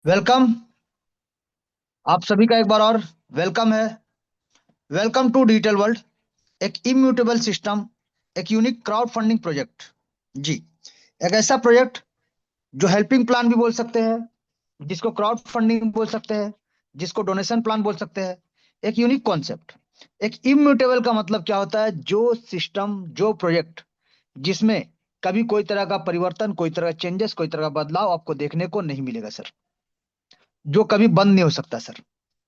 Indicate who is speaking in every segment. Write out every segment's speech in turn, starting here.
Speaker 1: Welcome. आप सभी का एक बार और वेलकम है। Welcome to digital world. एक इम्यूटेबल सिस्टम, एक यूनिक क्राउड फंडिंग प्रोजेक्ट। जी, एक ऐसा प्रोजेक्ट जो हेल्पिंग प्लान भी बोल सकते हैं, जिसको क्राउड फंडिंग बोल सकते हैं, जिसको डोनेशन प्लान बोल सकते हैं। एक यूनिक कॉन्सेप्ट। एक इम्यूटेबल का मतलब क्या होता है? जो सिस्टम, जो प्रोजेक्ट जिसमें कभी कोई तरह का परिवर्तन, कोई तरह का चेंजेस, कोई तरह का बदलाव आपको देखने को नहीं मिलेगा सर। जो कभी बंद नहीं हो सकता सर।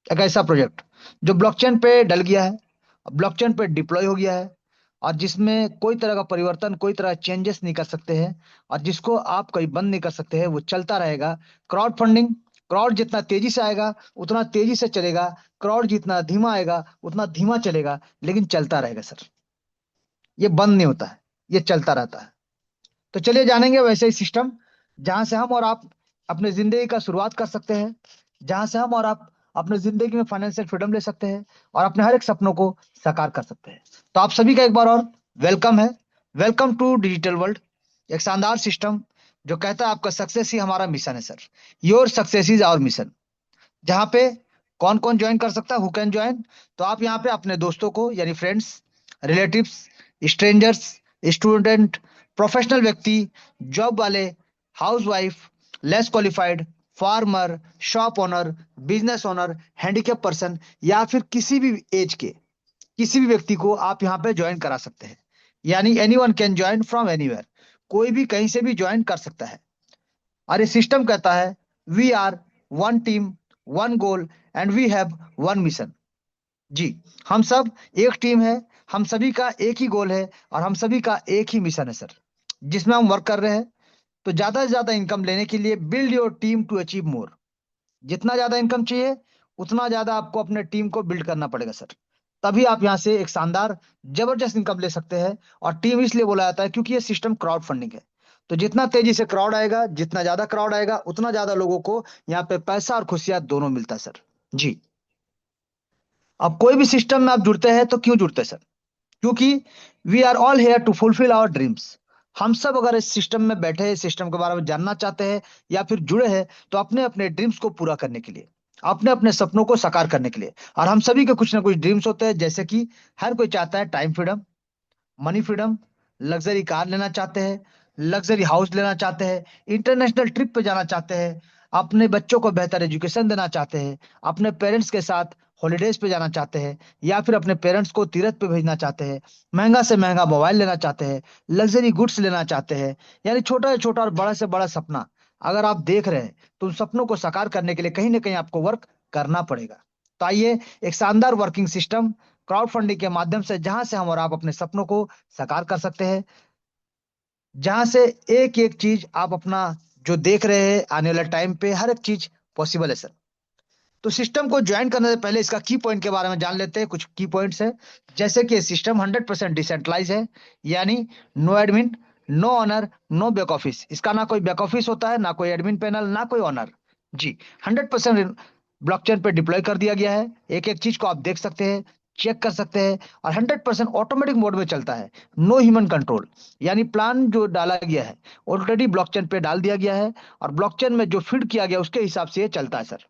Speaker 1: एक ऐसा प्रोजेक्ट जो ब्लॉकचेन पे डल गया है, ब्लॉकचेन पे डिप्लॉय हो गया है, और जिसमें कोई तरह का परिवर्तन, कोई तरह चेंजेस नहीं कर सकते हैं, और जिसको आप कहीं बंद नहीं कर सकते हैं। वो चलता रहेगा। Crowd funding. क्राउड जितना तेजी से आएगा उतना तेजी से चलेगा। क्राउड जितना धीमा आएगा उतना धीमा चलेगा, लेकिन चलता रहेगा सर। ये बंद नहीं होता है, ये चलता रहता है। तो चलिए जानेंगे वैसे ही सिस्टम, जहां से हम और आप अपने जिंदगी का शुरुआत कर सकते हैं, जहां से हम और आप अपने जिंदगी में फाइनेंशियल फ्रीडम ले सकते हैं और अपने हर एक सपनों को साकार कर सकते हैं। तो आप सभी का एक बार और वेलकम है। Welcome to digital world. एक शानदार सिस्टम जो कहता है आपका सक्सेस ही हमारा मिशन है sir. Your success is our mission. जहाँ पे कौन कौन ज्वाइन कर सकता है, हु कैन ज्वाइन? तो आप यहाँ पे अपने दोस्तों को, यानी friends, relatives, strangers, student, professional व्यक्ति, जॉब वाले, house wife, less qualified, farmer, shop owner, business owner, handicap person, या फिर किसी भी एज के किसी भी व्यक्ति को आप यहाँ पे ज्वाइन करा सकते हैं। यानी any one can join from anywhere. कोई भी कहीं से भी ज्वाइन कर सकता है। और ये सिस्टम कहता है we are one team, one goal, and we have one mission. जी, हम सब एक टीम है। हम सभी का एक ही गोल है और हम सभी का एक ही मिशन है सर, जिसमें हम वर्क कर रहे हैं। तो ज्यादा से ज्यादा इनकम लेने के लिए build your team to achieve more. जितना ज्यादा इनकम चाहिए उतना ज्यादा आपको अपने टीम को बिल्ड करना पड़ेगा सर। तभी आप यहाँ से एक शानदार, जबरदस्त इनकम ले सकते हैं। और टीम इसलिए बोला जाता है क्योंकि ये सिस्टम क्राउड फंडिंग है। तो जितना तेजी से क्राउड आएगा, जितना ज्यादा क्राउड आएगा, उतना ज्यादा लोगों को यहाँ पे पैसा और खुशियां दोनों मिलता है सर। जी। अब कोई भी सिस्टम में आप जुड़ते हैं तो क्यों जुड़ते हैं सर? क्योंकि we are all here to fulfil our dreams. हम सब अगर इस सिस्टम में बैठे हैं, सिस्टम के बारे में जानना चाहते हैं, या फिर जुड़े हैं, तो अपने अपने ड्रीम्स को पूरा करने के लिए, अपने अपने सपनों को साकार करने के लिए। और हम सभी के कुछ ना कुछ ड्रीम्स होते हैं, जैसे कि हर कोई चाहता है time freedom, money freedom, luxury car लेना चाहते हैं, लग्जरी हाउस लेना चाहते हैं, इंटरनेशनल ट्रिप पे जाना चाहते हैं, अपने बच्चों को बेहतर एजुकेशन देना चाहते हैं, अपने पेरेंट्स के साथ हॉलीडेज पे जाना चाहते हैं, या फिर अपने पेरेंट्स को तीरथ पे भेजना चाहते हैं, महंगा से महंगा मोबाइल लेना चाहते हैं, लग्जरी गुड्स लेना चाहते हैं। यानी छोटा से छोटा और बड़ा से बड़ा सपना अगर आप देख रहे हैं, तो उन सपनों को साकार करने के लिए कहीं ना कहीं आपको वर्क करना पड़ेगा। तो आइए, एक शानदार वर्किंग सिस्टम क्राउड फंडिंग के माध्यम से, जहां से हम और आप अपने सपनों को साकार कर सकते हैं, जहां से एक एक चीज आप अपना जो देख रहे हैं आने वाले टाइम पे, हर एक चीज पॉसिबल है सर। तो सिस्टम को ज्वाइन करने से पहले इसका की पॉइंट के बारे में जान लेते हैं। कुछ की पॉइंट्स है, जैसे कि सिस्टम 100% डिसेंट्रलाइज है। यानी no admin, no owner, no back office. इसका ना कोई बैक ऑफिस होता है, ना कोई एडमिन पैनल, ना कोई ऑनर। जी, 100% ब्लॉकचेन पे डिप्लॉय कर दिया गया है। एक एक चीज को आप देख सकते हैं, चेक कर सकते हैं, और 100% ऑटोमेटिक मोड में चलता है। No human control. यानी प्लान जो डाला गया है ऑलरेडी ब्लॉकचेन पे डाल दिया गया है, और ब्लॉकचेन में जो फीड किया गया उसके हिसाब से ये चलता है sir.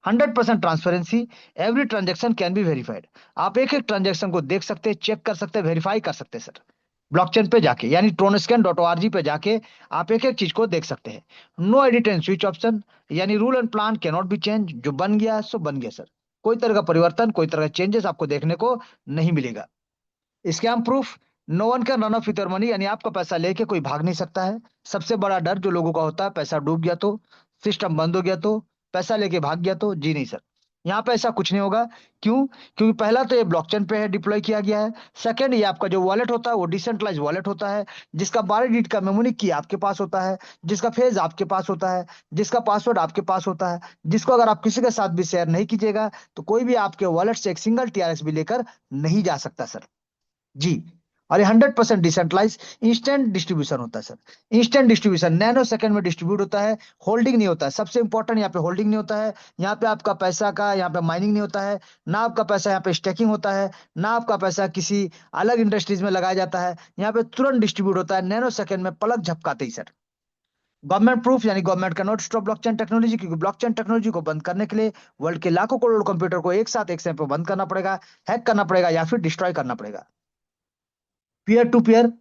Speaker 1: 100% transparency. Every transaction can be verified. आप एक एक ट्रांजेक्शन को देख सकते हैं, चेक कर सकते हैं, वेरीफाई कर सकते हैं सर। ब्लॉकचेन पे जाके, यानी tronscan.org पे जाके आप एक एक चीज को देख सकते हैं। No edit and switch option. यानी rule and plan can not be change. जो बन गया सो बन गया सर। कोई तरह का परिवर्तन, कोई तरह का चेंजेस आपको देखने को नहीं मिलेगा। Scam proof. No one can run off with your money. यानी आपका पैसा लेके कोई भाग नहीं सकता है। सबसे बड़ा डर जो लोगों का होता है, पैसा डूब गया तो, सिस्टम बंद हो गया तो, पैसा लेके भाग गया तो। जी नहीं सर, यहाँ पे ऐसा कुछ नहीं होगा। क्यों? क्योंकि पहला तो ये ब्लॉकचेन पे है, डिप्लॉय किया गया है। सेकंड, ये आपका जो वॉलेट होता है वो डिसेंट्रलाइज वॉलेट होता है, जिसका 12 डिजिट का मेमोरी की आपके पास होता है, जिसका फेज आपके पास होता है, जिसका पासवर्ड आपके पास होता है, जिसको अगर आप किसी के साथ भी शेयर नहीं कीजिएगा तो कोई भी आपके वॉलेट से एक सिंगल टीआरएक्स भी लेकर नहीं जा सकता सर। जी। और ये 100% डिसेंट्रलाइज इंस्टेंट डिस्ट्रीब्यूशन होता है sir. Instant distribution, nano second में डिस्ट्रीब्यूट होता है। होल्डिंग नहीं होता है, सबसे इंपॉर्टेंट, यहाँ पे होल्डिंग नहीं होता है। यहाँ पे आपका पैसा का यहाँ पे माइनिंग नहीं होता है। ना आपका पैसा यहाँ पे स्टेकिंग होता है, ना आपका पैसा किसी अलग इंडस्ट्रीज में लगाया जाता है। यहाँ पे तुरंत डिस्ट्रीब्यूट होता है, नैनो सेकंड में, पलक झपकाते ही सर। गवर्नमेंट प्रूफ यानी गवर्नमेंट का नोट स्टॉप ब्लॉकचेन टेक्नोलॉजी, क्योंकि ब्लॉकचेन टेक्नोलॉजी को बंद करने के लिए वर्ल्ड के लाखों करोड़ कंप्यूटर को एक साथ एक समय पर बंद करना पड़ेगा, हैक करना पड़ेगा या फिर डिस्ट्रॉय करना पड़ेगा। Peer to peer,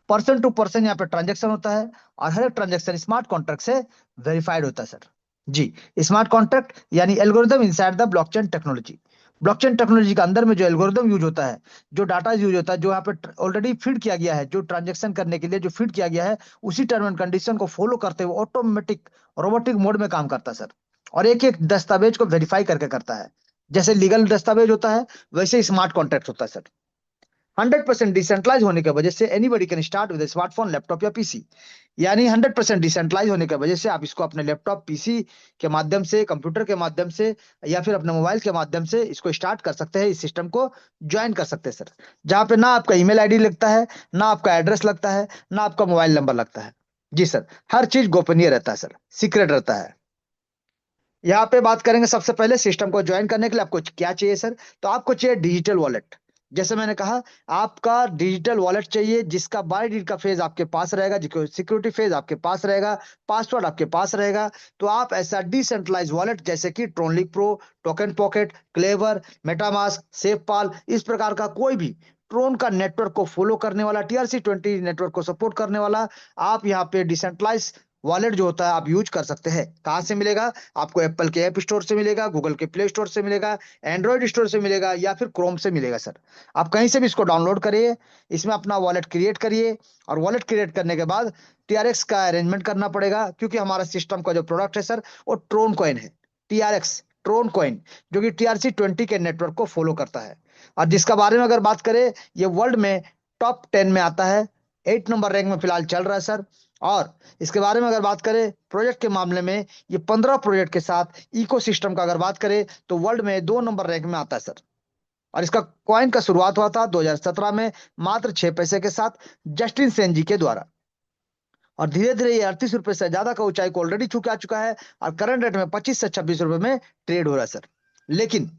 Speaker 1: person to person यहाँ पे ट्रांजेक्शन होता है, और हर एक ट्रांजेक्शन स्मार्ट कॉन्ट्रैक्ट से वेरीफाइड होता है सर। जी, स्मार्ट कॉन्ट्रैक्ट यानी algorithm inside the blockchain technology. Blockchain technology के अंदर में जो एल्गोरिदम यूज होता है, जो डाटा यूज होता है, जो यहाँ पे ऑलरेडी फीड किया गया है, जो ट्रांजेक्शन करने के लिए जो फीड किया गया है, उसी टर्म एंड कंडीशन को फॉलो करते हुए ऑटोमेटिक रोबोटिक मोड में काम करता है सर। और एक एक दस्तावेज को वेरीफाई करके करता है। जैसे लीगल दस्तावेज होता है, वैसे स्मार्ट कॉन्ट्रैक्ट होता है सर। 100% डिसेंट्रलाइज होने की वजह से anybody can start with smartphone, laptop या पीसी। यानी 100% डिसेंट्रलाइज होने की वजह से आप इसको अपने लैपटॉप, पीसी के माध्यम से, कंप्यूटर के माध्यम से या फिर अपने मोबाइल के माध्यम से इसको स्टार्ट कर सकते हैं, इस सिस्टम को ज्वाइन कर सकते हैं सर। जहां पे ना आपका ईमेल आईडी लगता है, ना आपका एड्रेस लगता है, ना आपका मोबाइल नंबर लगता है। जी सर, हर चीज गोपनीय रहता है सर, सीक्रेट रहता है। यहाँ पे बात करेंगे सबसे पहले सिस्टम को ज्वाइन करने के लिए आपको क्या चाहिए सर। तो आपको चाहिए डिजिटल वॉलेट। जैसे मैंने कहा, आपका डिजिटल वॉलेट चाहिए जिसका बाइडिट का फेज आपके पास रहेगा, जिसको सिक्योरिटी फेज आपके पास रहेगा, पासवर्ड आपके पास रहेगा। तो आप ऐसा डिसेंट्रलाइज वॉलेट जैसे कि TronLink pro, Token Pocket, Clever, MetaMask, SafePal, इस प्रकार का कोई भी ट्रोन का नेटवर्क को फॉलो करने वाला, TRC20 नेटवर्क को सपोर्ट करने वाला, आप यहाँ पे डिसेंट्रलाइज वॉलेट जो होता है आप यूज कर सकते हैं। कहाँ से मिलेगा? आपको एप्पल के ऐप स्टोर से मिलेगा, गूगल के प्ले स्टोर से मिलेगा, एंड्रॉइड स्टोर से मिलेगा या फिर क्रोम से मिलेगा सर। आप कहीं से भी इसको डाउनलोड करिए, इसमें अपना वॉलेट क्रिएट करिए, और वॉलेट क्रिएट करने के बाद TRX का अरेंजमेंट करना पड़ेगा, क्योंकि हमारा सिस्टम का जो प्रोडक्ट है सर वो ट्रोन कॉइन है। TRX ट्रोन कॉइन, जो कि TRC20 के नेटवर्क को फॉलो करता है, और जिसका बारे में अगर बात करें, ये वर्ल्ड में टॉप 10 में आता है, 8 नंबर रैंक में फिलहाल चल रहा है सर। और इसके बारे में अगर बात करें प्रोजेक्ट के मामले में, ये 15 प्रोजेक्ट के साथ इकोसिस्टम का अगर बात करें तो वर्ल्ड में 2 नंबर रैंक में आता है सर। और इसका कॉइन का शुरुआत हुआ था 2017 में, मात्र 6 पैसे के साथ, जस्टिन सेन जी के द्वारा। और धीरे धीरे ये 38 रुपए से ज्यादा का ऊंचाई को ऑलरेडी छू के आ चुका है, और करंट रेट में 25 से 26 रुपए में ट्रेड हो रहा है सर। लेकिन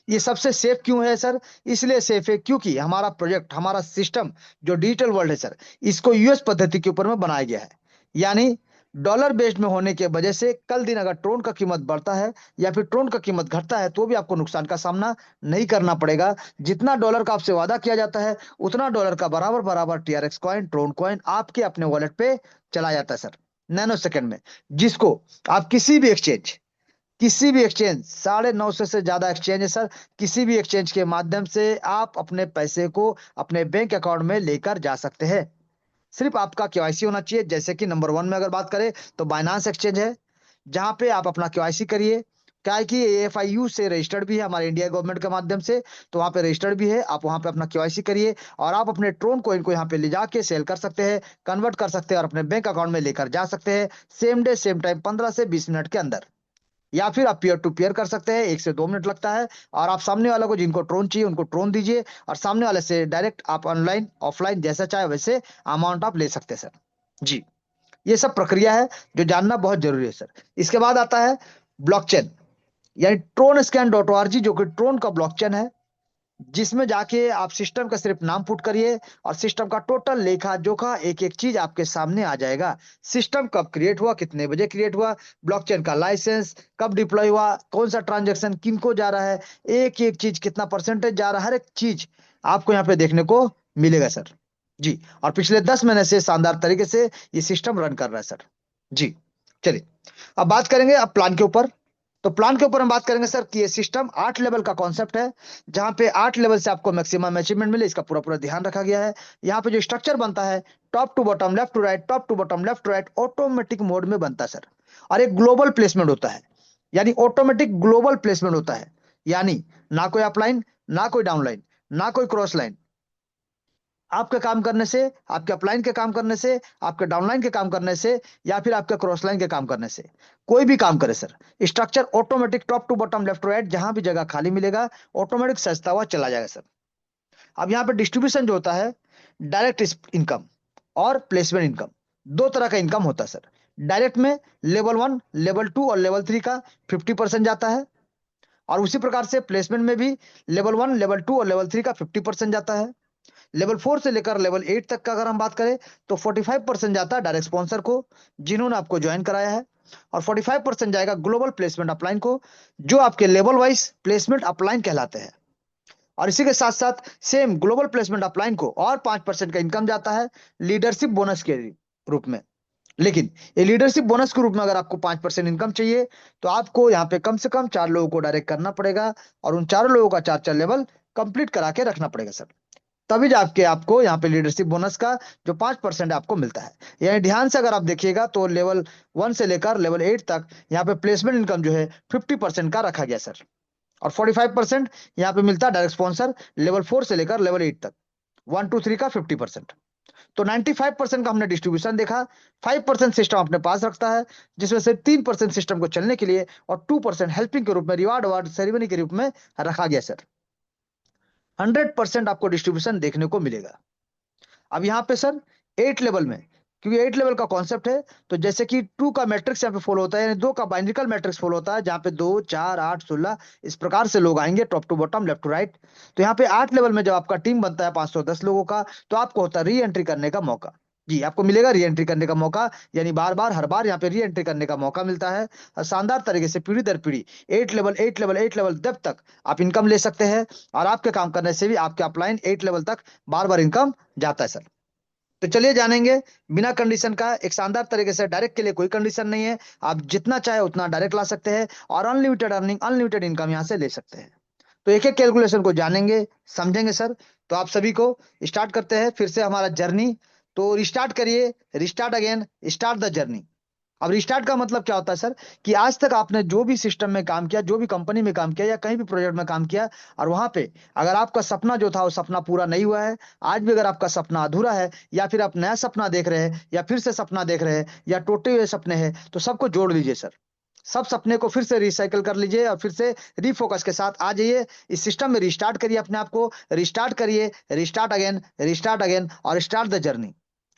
Speaker 1: ये सबसे सेफ क्यों है सर? इसलिए सेफ है क्योंकि हमारा प्रोजेक्ट, हमारा सिस्टम जो डिजिटल वर्ल्ड है सर, इसको यूएस पद्धति के ऊपर में बनाया गया है। यानी डॉलर बेस्ड में होने की वजह से कल दिन अगर ट्रोन का कीमत बढ़ता है या फिर ट्रोन का कीमत घटता है, तो भी आपको नुकसान का सामना नहीं करना पड़ेगा। जितना डॉलर का आपसे वादा किया जाता है, उतना डॉलर का बराबर बराबर TRX कॉइन, ट्रोन कॉइन आपके अपने वॉलेट पे चला जाता है सर, नैनो सेकंड में। जिसको आप किसी भी एक्सचेंज 950 से ज्यादा एक्सचेंज है सर, किसी भी एक्सचेंज के माध्यम से आप अपने पैसे को अपने बैंक अकाउंट में लेकर जा सकते हैं। सिर्फ आपका KYC होना चाहिए। जैसे कि नंबर 1 में अगर बात करें तो बाइनांस एक्सचेंज है, जहां पे आप अपना KYC करिए। क्या है कि AFIU से रजिस्टर्ड भी है हमारे इंडिया गवर्नमेंट के माध्यम से, तो वहां पे रजिस्टर्ड भी है। आप वहां पे अपना KYC करिए, और आप अपने ट्रोन कोइन को यहाँ पे ले जाके सेल कर सकते हैं, कन्वर्ट कर सकते हैं, और अपने बैंक अकाउंट में लेकर जा सकते हैं, सेम डे सेम टाइम, 15 से 20 मिनट के अंदर। या फिर आप पीयर टू पीयर कर सकते हैं, 1 से 2 मिनट लगता है। और आप सामने वालों को, जिनको ट्रोन चाहिए उनको ट्रोन दीजिए, और सामने वाले से डायरेक्ट आप ऑनलाइन ऑफलाइन जैसा चाहे वैसे अमाउंट आप ले सकते हैं सर। जी, ये सब प्रक्रिया है जो जानना बहुत जरूरी है सर। इसके बाद आता है ब्लॉकचेन, यानी TronScan.org, जो कि ट्रोन का ब्लॉकचेन है, जिसमें जाके आप सिस्टम का सिर्फ नाम पुट करिए, और सिस्टम का टोटल लेखा जोखा एक एक चीज आपके सामने आ जाएगा। सिस्टम कब क्रिएट हुआ, कितने बजे क्रिएट हुआ, ब्लॉकचेन का लाइसेंस कब डिप्लॉय हुआ, कौन सा ट्रांजेक्शन किनको जा रहा है, एक एक चीज कितना परसेंटेज जा रहा है, हर एक चीज आपको यहाँ पे देखने को मिलेगा सर। जी, और पिछले 10 महीने से शानदार तरीके से ये सिस्टम रन कर रहा है सर। जी, चलिए अब बात करेंगे अब प्लान के ऊपर। तो प्लान के ऊपर हम बात करेंगे सर कि ये सिस्टम 8 लेवल का कॉन्सेप्ट है, जहां पे 8 लेवल से आपको मैक्सिमम अचीवमेंट मिले, इसका पूरा पूरा ध्यान रखा गया है। यहाँ पे जो स्ट्रक्चर बनता है, top to bottom, left to right, top to bottom, left to right, automatic mode में बनता है सर। और एक ग्लोबल प्लेसमेंट होता है, यानी ऑटोमेटिक ग्लोबल प्लेसमेंट होता है। यानी ना कोई अपलाइन, ना कोई डाउनलाइन, ना कोई क्रॉस लाइन। आपके काम करने से, आपके अपलाइन के काम करने से, आपके डाउनलाइन के काम करने से, या फिर आपके क्रॉस लाइन के काम करने से, कोई भी काम करे sir, structure automatic top to bottom, left to right, जहां भी जगह खाली मिलेगा ऑटोमेटिक सजता हुआ चला जाएगा सर। अब यहाँ पे डिस्ट्रीब्यूशन जो होता है, डायरेक्ट इनकम और प्लेसमेंट इनकम, दो तरह का इनकम होता है सर। डायरेक्ट में लेवल 1, लेवल 2 और लेवल 3 का 50% जाता है, और उसी प्रकार से प्लेसमेंट में भी लेवल 1, लेवल 2 और लेवल 3 का 50% जाता है। लेवल 4 से लेकर लेवल 8 तक का अगर हम बात करें तो 45% जाता है डायरेक्ट स्पॉन्सर को जिन्होंने आपको ज्वाइन कराया है, और 45% जाएगा ग्लोबल प्लेसमेंट अपलाइन को, जो आपके लेवल वाइज प्लेसमेंट अपलाइन कहलाते हैं। और इसी के साथ साथ सेम ग्लोबल प्लेसमेंट अपलाइन को और 5% का इनकम जाता है लीडरशिप बोनस के रूप में। लेकिन ये लीडरशिप बोनस के रूप में अगर आपको 5% इनकम चाहिए तो आपको यहाँ पे कम से कम 4 लोगों को डायरेक्ट करना पड़ेगा, और उन चारों लोगों का 4 4 लेवल कंप्लीट करा के रखना पड़ेगा सर। तभी जाके आपको यहाँ पे लीडरशिप बोनस का जो 5% आपको मिलता है। यानी ध्यान से अगर आप देखिएगा तो लेवल 1 से लेकर लेवल 8 तक यहाँ पे प्लेसमेंट इनकम जो है 50% का रखा गया सर, और 45% यहाँ पे मिलता है डायरेक्ट स्पॉन्सर लेवल 4 से लेकर लेवल 8 तक, 1 2 3 का 50%। तो 95% का हमने डिस्ट्रीब्यूशन देखा। 5% सिस्टम अपने पास रखता है, जिसमें से 3% सिस्टम को चलने के लिए और 2% हेल्पिंग के रूप में, रिवार्ड अवार्ड सेरेमनी के रूप में रखा गया सर। 100% आपको डिस्ट्रीब्यूशन देखने को मिलेगा। अब यहाँ पे सर 8 लेवल में, क्योंकि 8 लेवल का कॉन्सेप्ट है, तो जैसे कि 2 का मैट्रिक्स यहाँ पे फॉलो होता है, यानी 2 का बाइनरिकल मैट्रिक्स फॉलो होता है, जहाँ पे 2 4 8 16 इस प्रकार से लोग आएंगे, top to bottom, left to right. तो यहाँ पे 8 लेवल में जब आपका टीम बनता है 510 लोगों का, तो आपको होता है री एंट्री करने का मौका। जी, आपको मिलेगा री एंट्री करने का मौका, यानी बार बार हर बार यहाँ पे री एंट्री करने का मौका मिलता है। और शानदार तरीके से पीढ़ी दर पीढ़ी 8 लेवल 8 लेवल 8 लेवल डेप्थ तक आप इनकम ले सकते हैं, और आपके काम करने से भी आपके अपलाइन 8 लेवल तक बार बार इनकम जाता है सर। तो चलिए जानेंगे बिना कंडीशन का एक शानदार तरीके से। डायरेक्ट के लिए कोई कंडीशन नहीं है, आप जितना चाहे उतना डायरेक्ट ला सकते हैं, और अनलिमिटेड अर्निंग अनलिमिटेड इनकम यहां से ले सकते हैं। तो एक एक कैलकुलेशन को जानेंगे, समझेंगे सर। तो आप सभी को स्टार्ट करते हैं फिर से हमारा जर्नी। तो रिस्टार्ट करिए, restart again, start the journey. अब रिस्टार्ट का मतलब क्या होता है सर, कि आज तक आपने जो भी सिस्टम में काम किया, जो भी कंपनी में काम किया, या कहीं भी प्रोजेक्ट में काम किया, और वहां पे अगर आपका सपना जो था वो सपना पूरा नहीं हुआ है, आज भी अगर आपका सपना अधूरा है, या फिर आप नया सपना देख रहे हैं, या फिर से सपना देख रहे हैं, या टूटे हुए सपने हैं, तो सबको जोड़ लीजिए सर। सब सपने को फिर से रिसाइकल कर लीजिए, और फिर से रिफोकस के साथ आ जाइए इस सिस्टम में। रिस्टार्ट करिए अपने आप को, रिस्टार्ट करिए, रिस्टार्ट अगेन और स्टार्ट द जर्नी।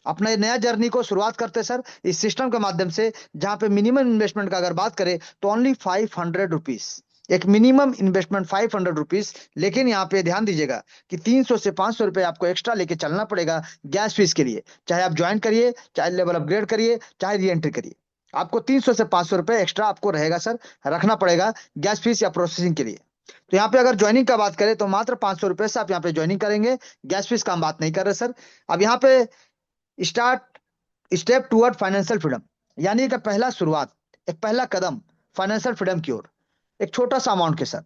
Speaker 1: अपना नया जर्नी को शुरुआत करते सर इस सिस्टम के माध्यम से, जहां पे मिनिमम इन्वेस्टमेंट का अगर बात करें तो ओनली 500 रुपीज, एक मिनिमम इन्वेस्टमेंट 500 रुपीज। लेकिन यहाँ पे ध्यान दीजिएगा कि 300 से 500 रुपए आपको एक्स्ट्रा लेके चलना पड़ेगा गैस फीस के लिए, चाहे आप ज्वाइन करिए, चाहे लेवल अपग्रेड करिए, चाहे री एंट्री करिए। आपको 300 से 500 रुपए एक्स्ट्रा आपको रहेगा सर, रखना पड़ेगा गैस फीस या प्रोसेसिंग के लिए। तो यहाँ पे अगर ज्वाइनिंग का बात करें तो मात्र 500 रुपए से आप यहाँ पे ज्वाइनिंग करेंगे, गैस फीस का हम बात नहीं कर रहे सर। अब यहाँ पे start step toward financial freedom, यानी कि पहला शुरुआत, एक पहला कदम फाइनेंशियल फ्रीडम की ओर, एक छोटा सा अमाउंट के साथ।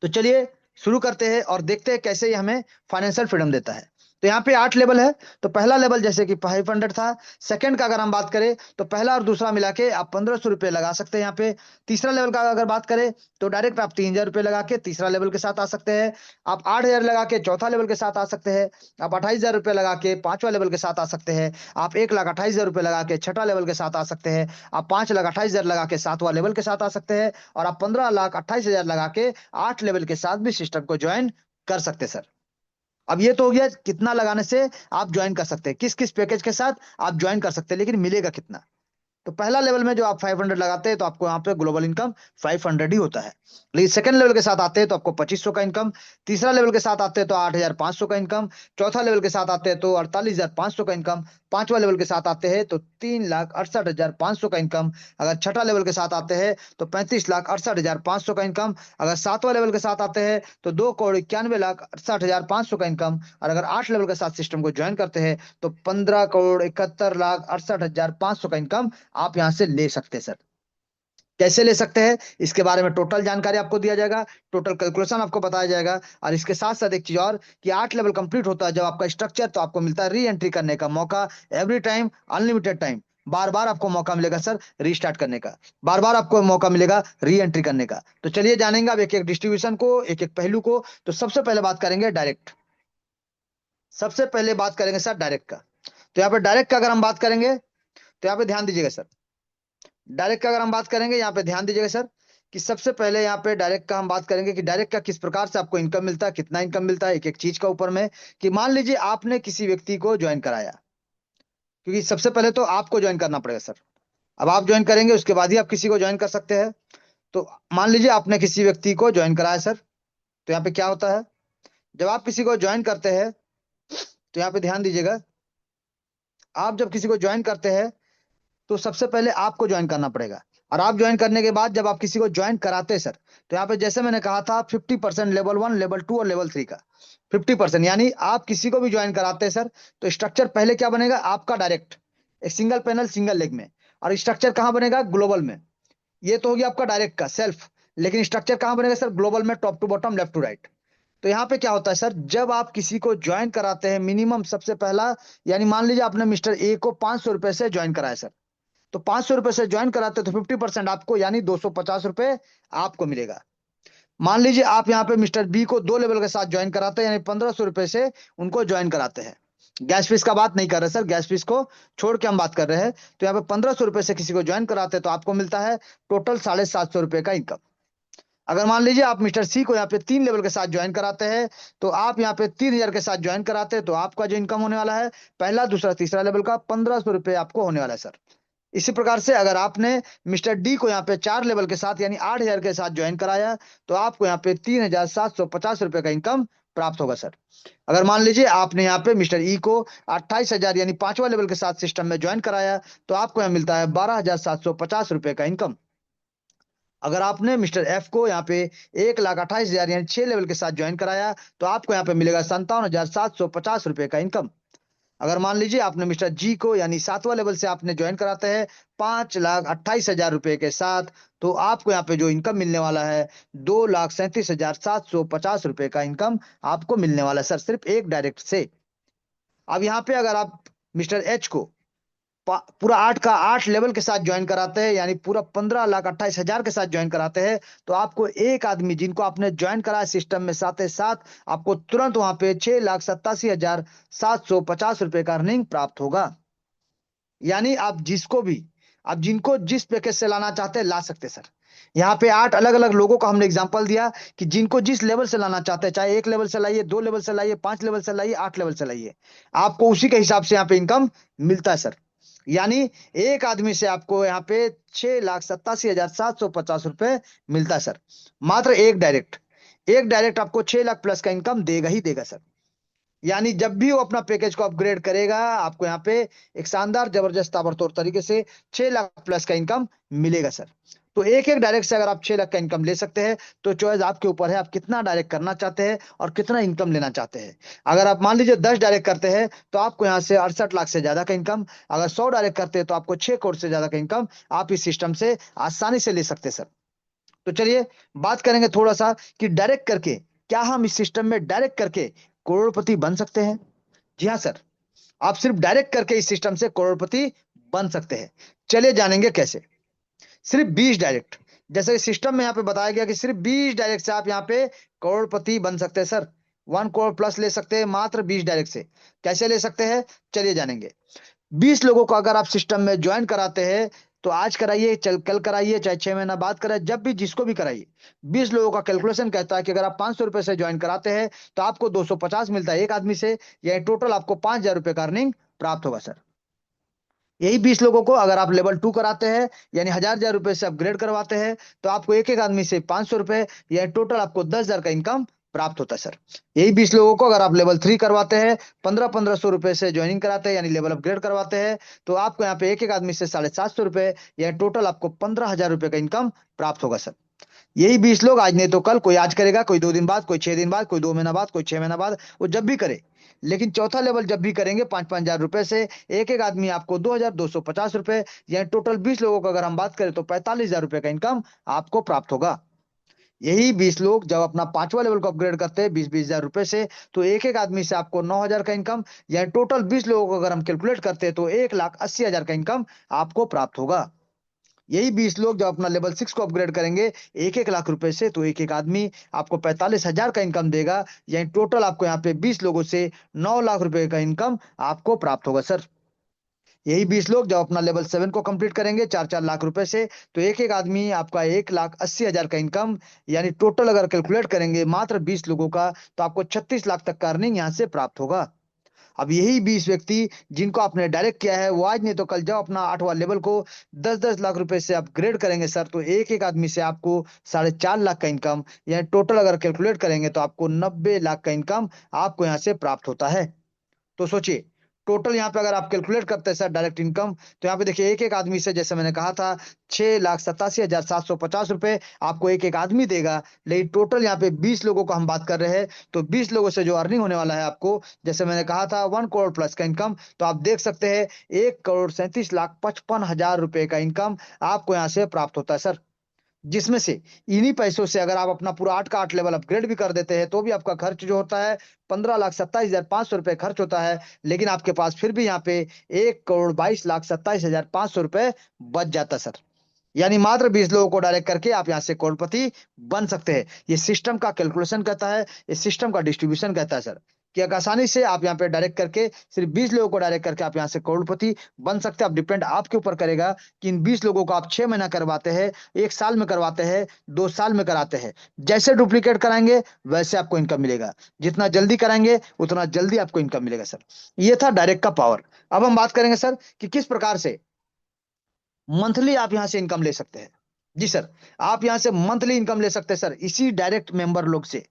Speaker 1: तो चलिए शुरू करते हैं और देखते हैं कैसे ये हमें फाइनेंशियल फ्रीडम देता है। तो यहाँ पे 8 लेवल है। तो पहला लेवल जैसे कि 500 था। सेकंड का अगर हम बात करें तो पहला और दूसरा मिला के आप 1500 रुपए लगा सकते हैं यहाँ पे। तीसरा लेवल का अगर बात करें तो डायरेक्ट आप 3000 रुपए लगा के तीसरा लेवल के साथ आ सकते हैं। आप 8000 लगा के चौथा लेवल के साथ आ सकते हैं। आप 28000 रुपए लगा के पांचवा लेवल के साथ आ सकते हैं। आप 1,28,000 रुपए लगा के छठा लेवल के साथ आ सकते हैं। आप 5,28,000 लगा के सातवां लेवल के साथ आ सकते हैं। और आप 15,28,000 लगा के 8 लेवल के साथ भी सिस्टम को ज्वाइन कर सकते हैं सर। अब ये तो हो गया कितना लगाने से आप ज्वाइन कर सकते हैं, किस किस पैकेज के साथ आप ज्वाइन कर सकते हैं, लेकिन मिलेगा कितना। तो पहला लेवल में जो आप 500 लगाते हैं तो आपको यहाँ पे ग्लोबल इनकम 500 ही होता है। लेकिन सेकंड लेवल के साथ आते हैं तो आपको 2500 का इनकम। तीसरा लेवल के साथ आते हैं तो 8500 का इनकम। चौथा लेवल के साथ आते हैं तो 48,500 का इनकम। पांचवा लेवल के साथ आते हैं तो 3,68,500 का इनकम। अगर छठा लेवल के साथ आते हैं तो 35,68,500 का इनकम। अगर सातवां लेवल के साथ आते हैं तो 2,91,68,500 का इनकम। और अगर 8 लेवल के साथ सिस्टम को ज्वाइन करते हैं तो 15,71,68,500 का इनकम आप यहां से ले सकते हैं सर। कैसे ले सकते हैं इसके बारे में टोटल जानकारी आपको दिया जाएगा, टोटल कैलकुलेशन आपको बताया जाएगा। और इसके साथ साथ एक चीज और कि 8 लेवल कंप्लीट होता है जब आपका स्ट्रक्चर, तो आपको मिलता है री एंट्री करने का मौका। एवरी टाइम, अनलिमिटेड टाइम, बार बार आपको मौका मिलेगा सर रीस्टार्ट करने का, बार बार आपको मौका मिलेगा री एंट्री करने का। तो चलिए जानेंगे अब एक एक डिस्ट्रीब्यूशन को, एक एक पहलू को। तो सबसे पहले बात करेंगे डायरेक्ट। सबसे पहले बात करेंगे सर डायरेक्ट का। तो यहाँ पे डायरेक्ट का अगर हम बात करेंगे तो यहाँ पे ध्यान दीजिएगा सर। डायरेक्ट का अगर हम बात करेंगे यहाँ पे ध्यान दीजिएगा सर, कि सबसे पहले यहाँ पे डायरेक्ट का हम बात करेंगे कि डायरेक्ट का किस प्रकार से आपको इनकम मिलता है, कितना इनकम मिलता है, एक एक चीज का ऊपर में। कि मान लीजिए आपने किसी व्यक्ति को ज्वाइन कराया, क्योंकि सबसे पहले तो आपको ज्वाइन करना पड़ेगा सर। अब आप ज्वाइन करेंगे उसके बाद ही आप किसी को ज्वाइन कर सकते हैं। तो मान लीजिए आपने किसी व्यक्ति को ज्वाइन कराया सर। तो यहाँ पे क्या होता है, जब आप किसी को ज्वाइन करते हैं तो यहाँ पे ध्यान दीजिएगा, आप जब किसी को ज्वाइन करते हैं तो सबसे पहले आपको ज्वाइन करना पड़ेगा। और आप ज्वाइन करने के बाद जब आप किसी को ज्वाइन कराते हैं सर, तो यहाँ पे जैसे मैंने कहा था 50% लेवल 1, लेवल 2 और लेवल 3 का 50%, यानी आप किसी को भी ज्वाइन कराते हैं सर, तो स्ट्रक्चर पहले क्या बनेगा आपका डायरेक्ट, एक सिंगल पैनल सिंगल लेग में। और स्ट्रक्चर कहाँ बनेगा, ग्लोबल में। ये तो हो गया आपका डायरेक्ट का सेल्फ। लेकिन स्ट्रक्चर कहाँ बनेगा सर, ग्लोबल में, top to bottom, left to right. तो यहाँ पे क्या होता है सर, जब आप किसी को ज्वाइन कराते हैं, मिनिमम सबसे पहला, यानी मान लीजिए आपने मिस्टर ए को 500 रुपए से ज्वाइन कराया सर, तो 500 रुपए से ज्वाइन कराते तो 50% आपको, यानी 250 रुपए आपको मिलेगा। मान लीजिए आप यहाँ पे मिस्टर बी को 2 लेवल के साथ ज्वाइन कराते हैं, यानी 1500 रुपए से उनको ज्वाइन कराते हैं। गैस फीस का बात नहीं कर रहे सर, गैस फीस को छोड़ के हम बात कर रहे हैं। तो यहाँ पे 1500 रुपए से किसी को ज्वाइन कराते हैं तो आपको मिलता है टोटल 750 रुपए का इनकम। अगर मान लीजिए आप मिस्टर सी को यहाँ पे 3 लेवल के साथ ज्वाइन कराते हैं, तो आप यहाँ पे 3000 के साथ ज्वाइन कराते हैं, तो आपका जो इनकम होने वाला है, पहला दूसरा तीसरा लेवल का 1500 रुपए आपको होने वाला है सर। इसी प्रकार से अगर आपने मिस्टर डी को यहाँ पे 4 लेवल के साथ यानी 8000 के साथ ज्वाइन कराया, तो आपको यहाँ पे 3750 रुपए का इनकम प्राप्त होगा सर। अगर मान लीजिए आपने यहाँ पे मिस्टर ई को 28,000 यानी 5वां लेवल के साथ सिस्टम में ज्वाइन कराया, तो आपको यहाँ मिलता है 12,750 रुपए का इनकम। अगर आपने मिस्टर एफ को यहाँ पे 1,28,000 यानी 6 लेवल के साथ ज्वाइन कराया, तो आपको यहाँ पे मिलेगा 57,750 रुपए का इनकम। अगर मान लीजिए आपने मिस्टर जी को यानी 7वां लेवल से आपने ज्वाइन कराते हैं 5,28,000 रुपए के साथ, तो आपको यहाँ पे जो इनकम मिलने वाला है 2,37,750 रुपए का इनकम आपको मिलने वाला है सर, सिर्फ एक डायरेक्ट से। अब यहाँ पे अगर आप मिस्टर एच को पूरा 8 का 8 लेवल के साथ ज्वाइन कराते हैं, यानी पूरा 15,28,000 के साथ ज्वाइन कराते हैं, तो आपको एक आदमी जिनको आपने ज्वाइन कराया सिस्टम में, साथ ही साथ आपको तुरंत वहां पे 6,87,750 रुपए का अर्निंग प्राप्त होगा। यानी आप जिनको जिस पैकेज से लाना चाहते हैं ला सकते हैं सर। यहाँ पे 8 अलग अलग लोगों का हमने एग्जांपल दिया कि जिनको जिस लेवल से लाना चाहते हैं, चाहे 1 लेवल से लाइए, 2 लेवल से लाइए, 5 लेवल से लाइए, 8 लेवल से लाइए, आपको उसी के हिसाब से यहाँ पे इनकम मिलता है सर। यानी एक आदमी से आपको यहाँ पे 6,87,750 रुपए मिलता है सर, मात्र एक डायरेक्ट आपको 6 लाख प्लस का इनकम देगा ही देगा सर। यानी जब भी वो अपना पैकेज को अपग्रेड करेगा, आपको यहाँ पे एक शानदार जबरदस्त ताबड़तोड़ तरीके से 6 लाख प्लस का इनकम मिलेगा सर। तो एक एक डायरेक्ट से अगर आप 6 लाख का इनकम ले सकते हैं, तो चॉइस आपके ऊपर है, आप कितना डायरेक्ट करना चाहते हैं और कितना इनकम लेना चाहते हैं। अगर आप मान लीजिए 10 डायरेक्ट करते हैं, तो आपको यहाँ से 68 लाख से ज्यादा का इनकम। अगर 100 डायरेक्ट करते हैं, तो आपको 6 करोड़ से ज्यादा का इनकम आप इस सिस्टम से आसानी से ले सकते हैं सर। तो चलिए बात करेंगे थोड़ा सा कि डायरेक्ट करके क्या हम इस सिस्टम में डायरेक्ट करके करोड़पति बन सकते हैं। जी हाँ सर, आप सिर्फ डायरेक्ट करके इस सिस्टम से करोड़पति बन सकते हैं। चलिए जानेंगे कैसे। सिर्फ 20 डायरेक्ट, जैसे सिस्टम में यहाँ पे बताया गया कि सिर्फ 20 डायरेक्ट से आप यहाँ पे करोड़पति बन सकते हैं सर। 1 करोड़ प्लस ले सकते हैं मात्र 20 डायरेक्ट से। कैसे ले सकते हैं, चलिए जानेंगे। 20 लोगों को अगर आप सिस्टम में ज्वाइन कराते हैं, तो आज कराइए, चल कल कराइए, चाहे 6 महीना बाद कराइए, जब भी जिसको भी कराइए। 20 लोगों का कैलकुलेशन कहता है कि अगर आप 500 रुपए से ज्वाइन कराते हैं, तो आपको 250 मिलता है एक आदमी से, यानी टोटल आपको 5,000 रुपए का अर्निंग प्राप्त होगा सर। यही 20 लोगों को अगर आप लेवल 2 कराते हैं, यानी 1,000 रुपए से अपग्रेड करवाते हैं, तो आपको एक एक आदमी से 500 रुपए, यानी टोटल आपको 10,000 का इनकम प्राप्त होता है सर। यही 20 लोगों को अगर आप लेवल 3 करवाते हैं, 1500 रुपए से ज्वाइनिंग कराते हैं, यानी लेवल अपग्रेड करवाते हैं, तो आपको यहाँ पे एक एक आदमी से 750 रुपए, यानी टोटल आपको 15,000 रुपए का इनकम प्राप्त होगा सर। यही 20 लोग आज नहीं तो कल, कोई आज करेगा, कोई 2 दिन बाद, कोई 6 दिन बाद, कोई 2 महीना बाद, कोई 6 महीना बाद, वो जब भी करे। लेकिन चौथा लेवल जब भी करेंगे 5,000 रुपए से, एक एक आदमी आपको 2,250 रुपए, यानी टोटल 20 लोगों को अगर हम बात करें तो 45,000 रुपए का इनकम आपको प्राप्त होगा। यही 20 लोग जब अपना 5वां लेवल को अपग्रेड करते हैं 20-20 हजार रुपए से, तो एक एक आदमी से आपको 9,000 का इनकम, यानी टोटल 20 लोगों को अगर हम कैलकुलेट करते हैं तो 1,80,000 का इनकम आपको प्राप्त होगा। यही 20 लोग जब अपना लेवल 6 को अपग्रेड करेंगे 1-1 लाख रुपए से, तो एक एक आदमी आपको 45,000 का इनकम देगा, यानी टोटल आपको यहाँ पे 20 लोगों से 9 लाख रुपए का इनकम आपको प्राप्त होगा सर। यही 20 लोग जब अपना लेवल 7 को कंप्लीट करेंगे 4-4 लाख रुपए से, तो एक एक आदमी आपका 1,80,000 का इनकम, यानी टोटल अगर कैलकुलेट करेंगे मात्र 20 लोगों का, तो आपको 36 लाख तक का अर्निंग यहाँ से प्राप्त होगा। अब यही 20 व्यक्ति जिनको आपने डायरेक्ट किया है, वो आज नहीं तो कल जब अपना 8वां लेवल को 10-10 लाख रुपए से अपग्रेड करेंगे सर, तो एक एक आदमी से आपको 4.5 लाख का इनकम, यानी टोटल अगर कैलकुलेट करेंगे तो आपको 90 लाख का इनकम आपको यहाँ से प्राप्त होता है। तो सोचिए टोटल यहाँ पे अगर आप कैलकुलेट करते हैं सर डायरेक्ट इनकम, तो यहाँ पे देखिए एक एक आदमी से, जैसे मैंने कहा था, 6,87,750 रुपए आपको एक एक आदमी देगा। लेकिन टोटल यहाँ पे 20 लोगों को हम बात कर रहे हैं, तो 20 लोगों से जो अर्निंग होने वाला है आपको, जैसे मैंने कहा था 1 करोड़ प्लस का इनकम, तो आप देख सकते हैं 1,37,55,000 रुपए का इनकम आपको यहाँ से प्राप्त होता है सर। जिसमें से इन्हीं पैसों से अगर आप अपना पूरा 8 का 8 लेवल अपग्रेड भी कर देते हैं, तो भी आपका खर्च जो होता है 15,27,500 रुपए खर्च होता है। लेकिन आपके पास फिर भी यहाँ पे 1,22,27,500 रुपए बच जाता है सर। यानी मात्र 20 लोगों को डायरेक्ट करके आप यहाँ से करोड़पति बन सकते हैं। ये सिस्टम का कैलकुलेशन कहता है, ये सिस्टम का डिस्ट्रीब्यूशन कहता है सर, कि एक आसानी से आप यहाँ पे डायरेक्ट करके सिर्फ 20 लोगों को डायरेक्ट करके आप यहाँ से करोड़पति बन सकते हैं। अब डिपेंड आपके ऊपर करेगा कि इन 20 लोगों को आप 6 महीना करवाते हैं, 1 साल में करवाते हैं, 2 साल में कराते हैं। जैसे डुप्लीकेट कराएंगे वैसे आपको इनकम मिलेगा, जितना जल्दी कराएंगे उतना जल्दी आपको इनकम मिलेगा सर। ये था डायरेक्ट का पावर। अब हम बात करेंगे सर कि किस प्रकार से मंथली आप यहां से इनकम ले सकते हैं। जी सर, आप यहां से मंथली इनकम ले सकते हैं सर, इसी डायरेक्ट मेंबर लोग से,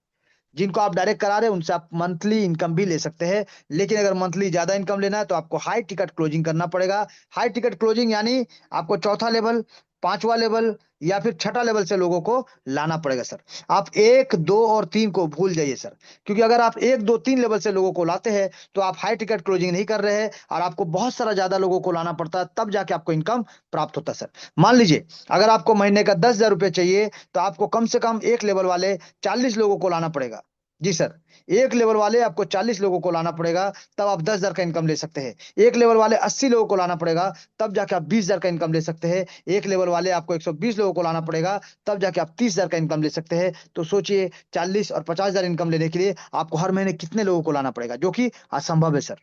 Speaker 1: जिनको आप डायरेक्ट करा रहे हैं उनसे आप मंथली इनकम भी ले सकते हैं। लेकिन अगर मंथली ज्यादा इनकम लेना है तो आपको हाई टिकट क्लोजिंग करना पड़ेगा। हाई टिकट क्लोजिंग यानी आपको चौथा लेवल, पांचवा लेवल या फिर छठा लेवल से लोगों को लाना पड़ेगा सर। आप 1 2 और 3 को भूल जाइए सर, क्योंकि अगर आप 1 2 3 लेवल से लोगों को लाते हैं तो आप हाई टिकट क्लोजिंग नहीं कर रहे हैं, और आपको बहुत सारा ज्यादा लोगों को लाना पड़ता है, तब जाके आपको इनकम प्राप्त होता है सर। मान लीजिए अगर आपको महीने का 10,000 रुपये चाहिए, तो आपको कम से कम एक लेवल वाले 40 लोगों को लाना पड़ेगा। जी सर, एक लेवल वाले आपको 40 लोगों को लाना पड़ेगा, तब आप 10,000 का इनकम ले सकते हैं। एक लेवल वाले 80 लोगों को लाना पड़ेगा, तब जाके आप 20,000 का इनकम ले सकते हैं। एक लेवल वाले आपको 120 लोगों को लाना पड़ेगा, तब जाके आप 30,000 का इनकम ले सकते हैं। तो सोचिए 40 और 50,000 इनकम लेने के लिए आपको हर महीने कितने लोगों को लाना पड़ेगा, जो कि असंभव है सर।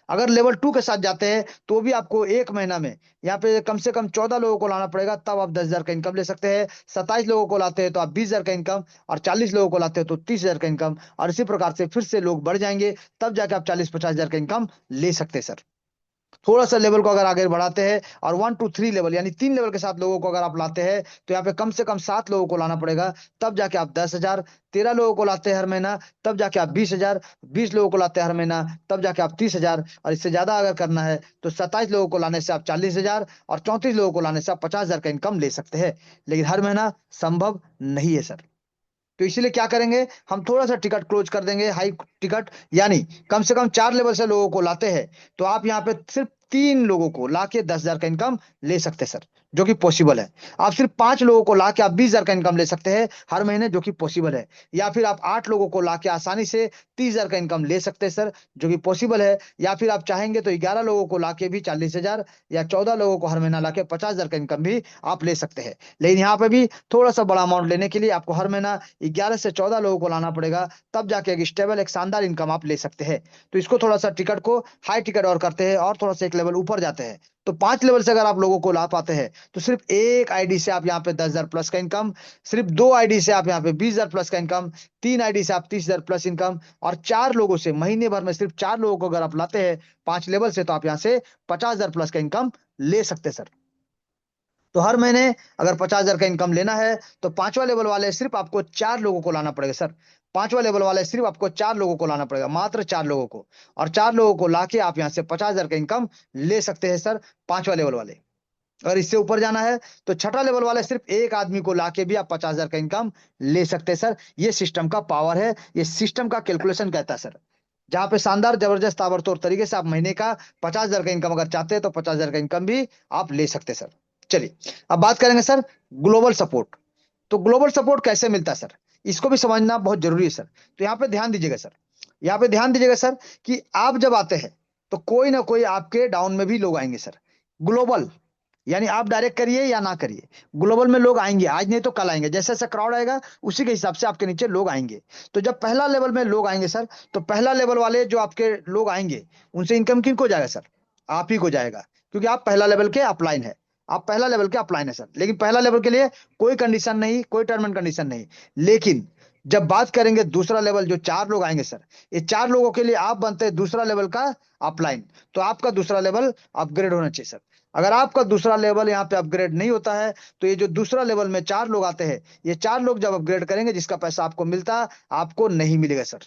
Speaker 1: अगर लेवल 2 के साथ जाते हैं तो भी आपको एक महीना में यहाँ पे कम से कम 14 लोगों को लाना पड़ेगा, तब आप 10,000 का इनकम ले सकते हैं। 27 लोगों को लाते हैं तो आप 20,000 का इनकम, और 40 लोगों को लाते हैं तो 30,000 का इनकम, और इसी प्रकार से फिर से लोग बढ़ जाएंगे, तब जाके आप 40 50,000 का इनकम ले सकते हैं सर। थोड़ा सा लेवल को अगर आगे बढ़ाते हैं और 1 2 3 लेवल यानी 3 लेवल के साथ लोगों को अगर आप लाते हैं, तो यहाँ पे कम से कम 7 लोगों को लाना पड़ेगा, तब जाके आप 10,000। 13 लोगों को लाते हैं हर महीना, तब जाके आप 20,000। 20 लोगों को लाते हैं हर महीना, तब जाके आप 30,000। और इससे ज्यादा अगर करना है तो 27 लोगों को लाने से आप 40,000, और 34 लोगों को लाने से आप 50,000 का इनकम ले सकते हैं। लेकिन हर महीना संभव नहीं है सर। तो इसीलिए क्या करेंगे, हम थोड़ा सा टिकट क्लोज कर देंगे, हाई टिकट, यानी कम से कम 4 लेवल से लोगों को लाते हैं, तो आप यहाँ पे सिर्फ 3 लोगों को लाके 10,000 का इनकम ले सकते हैं सर, जो कि पॉसिबल है। आप सिर्फ 5 लोगों को लाके आप 20,000 का इनकम ले सकते हैं हर महीने, जो कि पॉसिबल है। या फिर आप 8 लोगों को लाके आसानी से 30,000 का इनकम ले सकते हैं सर, जो कि पॉसिबल है। या फिर आप चाहेंगे तो 11 लोगों को लाके भी 40,000, या 14 लोगों को हर महीना लाके 50,000 का इनकम भी आप ले सकते हैं। लेकिन यहाँ पे भी थोड़ा सा बड़ा अमाउंट लेने के लिए आपको हर महीना 11 से 14 लोगों को लाना पड़ेगा, तब जाके एक स्टेबल, एक शानदार इनकम आप ले सकते हैं। तो इसको थोड़ा सा टिकट को हाई टिकट और करते हैं, और थोड़ा सा एक लेवल ऊपर जाते हैं। तो 5 लेवल से अगर आप लोगों को ला पाते हैं, तो सिर्फ एक आईडी से आप यहाँ पे 10,000 प्लस का इनकम, सिर्फ 2 आईडी से आप यहाँ पे 20,000 प्लस का इनकम, 3 आईडी से आप 30,000 प्लस इनकम, और 4 लोगों से महीने भर में सिर्फ 4 लोगों को अगर आप लाते हैं 5 लेवल से, तो आप यहाँ से 50,000 प्लस का इनकम ले सकते हैं सर। तो हर महीने अगर 50,000 का इनकम लेना है, तो पांचवा लेवल वाले सिर्फ आपको 4 लोगों को लाना पड़ेगा सर। पांचवा लेवल वाले सिर्फ आपको 4 लोगों को लाना पड़ेगा, मात्र 4 लोगों को। और 4 लोगों को लाके आप यहाँ से 50,000 का इनकम ले सकते हैं सर, पांचवा लेवल वाले। अगर इससे ऊपर जाना है तो छठा लेवल वाले सिर्फ एक आदमी को लाके भी आप 50,000 का इनकम ले सकते हैं सर। ये सिस्टम का पावर है, ये सिस्टम का कैलकुलेशन कहता है सर। जहां पे शानदार, जबरदस्त, ताबड़तोड़ तरीके से आप महीने का 50,000 का इनकम अगर चाहते हैं, तो 50,000 का इनकम भी आप ले सकते हैं सर। चलिए अब बात करेंगे सर ग्लोबल सपोर्ट। तो ग्लोबल सपोर्ट कैसे मिलता है सर, इसको भी समझना बहुत जरूरी है सर। तो यहाँ पे ध्यान दीजिएगा सर, यहाँ पे ध्यान दीजिएगा सर, कि आप जब आते हैं तो कोई ना कोई आपके डाउन में भी लोग आएंगे सर। ग्लोबल यानी आप डायरेक्ट करिए या ना करिए, ग्लोबल में लोग आएंगे, आज नहीं तो कल आएंगे। जैसे जैसे क्राउड आएगा उसी के हिसाब से आपके नीचे लोग आएंगे। तो जब पहला लेवल में लोग आएंगे सर, तो पहला लेवल वाले जो आपके लोग आएंगे, उनसे इनकम किन को जाएगा सर, आप ही को जाएगा, क्योंकि आप पहला लेवल के अपलाइन है। आप पहला लेवल के अपलाइन है सर। लेकिन पहला लेवल के लिए कोई कंडीशन नहीं, कोई टर्म एंड कंडीशन नहीं। लेकिन जब बात करेंगे दूसरा लेवल, जो 4 लोग आएंगे सर, ये 4 लोगों के लिए आप बनते हैं दूसरा लेवल का अपलाइन। तो आपका दूसरा लेवल अपग्रेड होना चाहिए सर। अगर आपका दूसरा लेवल यहाँ पे अपग्रेड नहीं होता है, तो ये जो दूसरा लेवल में 4 लोग आते हैं, ये 4 लोग जब अपग्रेड करेंगे, जिसका पैसा आपको मिलता, आपको नहीं मिलेगा सर।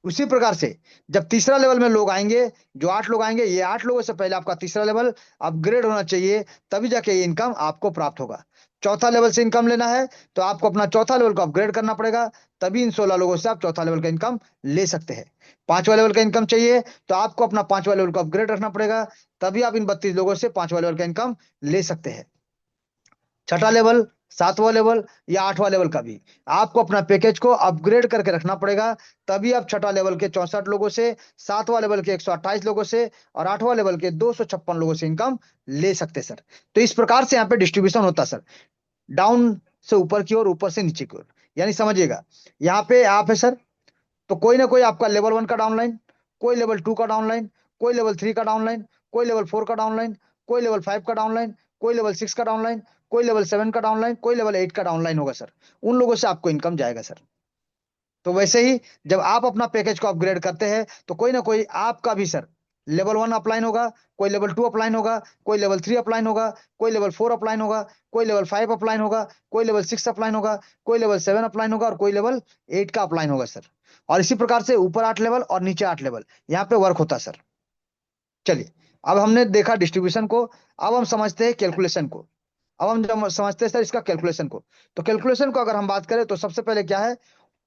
Speaker 1: उसी प्रकार से जब तीसरा लेवल में लोग आएंगे, जो 8 लोग आएंगे, ये 8 लोगों से पहले आपका तीसरा लेवल अपग्रेड होना चाहिए, तभी जाके ये इनकम आपको प्राप्त होगा। चौथा लेवल से इनकम लेना है तो आपको अपना चौथा लेवल को अपग्रेड करना पड़ेगा, तभी इन 16 लोगों से आप चौथा लेवल का इनकम ले सकते हैं। पांचवा लेवल का इनकम चाहिए तो आपको अपना पांचवा लेवल को अपग्रेड रखना पड़ेगा, तभी आप इन 32 लोगों से पांचवा लेवल का इनकम ले सकते हैं। छठा लेवल, सातवां लेवल या आठवां लेवल का भी आपको अपना पैकेज को अपग्रेड करके रखना पड़ेगा, तभी आप छठा लेवल के 64 लोगों से, सातवां लेवल के 128 लोगों से और आठवां लेवल के 256 लोगों से इनकम ले सकते हैं सर। तो इस प्रकार से यहाँ पे डिस्ट्रीब्यूशन होता है सर, डाउन से ऊपर की ओर, ऊपर से नीचे की ओर। यानी समझिएगा, यहाँ पे आप है सर, तो कोई ना कोई आपका लेवल 1 का डाउनलाइन, कोई लेवल 2 का डाउनलाइन, कोई लेवल 3 का डाउनलाइन, कोई लेवल 4 का डाउनलाइन, कोई लेवल 5 का डाउनलाइन, कोई लेवल 6 का डाउनलाइन, कोई लेवल 7 का डाउनलाइन, कोई लेवल 8 का डाउनलाइन होगा सर। उन लोगों से आपको इनकम जाएगा सर। तो वैसे ही जब आप अपना पैकेज को अपग्रेड करते हैं तो कोई ना कोई आपका भी सर लेवल 1 अपलाइन होगा, कोई लेवल 2 अपलाइन होगा, कोई लेवल 3 अपलाइन होगा, कोई लेवल 4 अपलाइन होगा, कोई लेवल 5 अपलाइन होगा, कोई लेवल 6 अपलाइन होगा, कोई लेवल 7 अपलाइन होगा और कोई लेवल 8 का अपलाइन होगा सर। और इसी प्रकार से ऊपर 8 लेवल और नीचे 8 लेवल यहाँ पे वर्क होता है सर। चलिए, अब हमने देखा डिस्ट्रीब्यूशन को, अब हम समझते हैं कैलकुलेशन को। अब हम जब समझते हैं सर इसका कैलकुलेशन को, तो कैलकुलेशन को अगर हम बात करें तो सबसे पहले क्या है,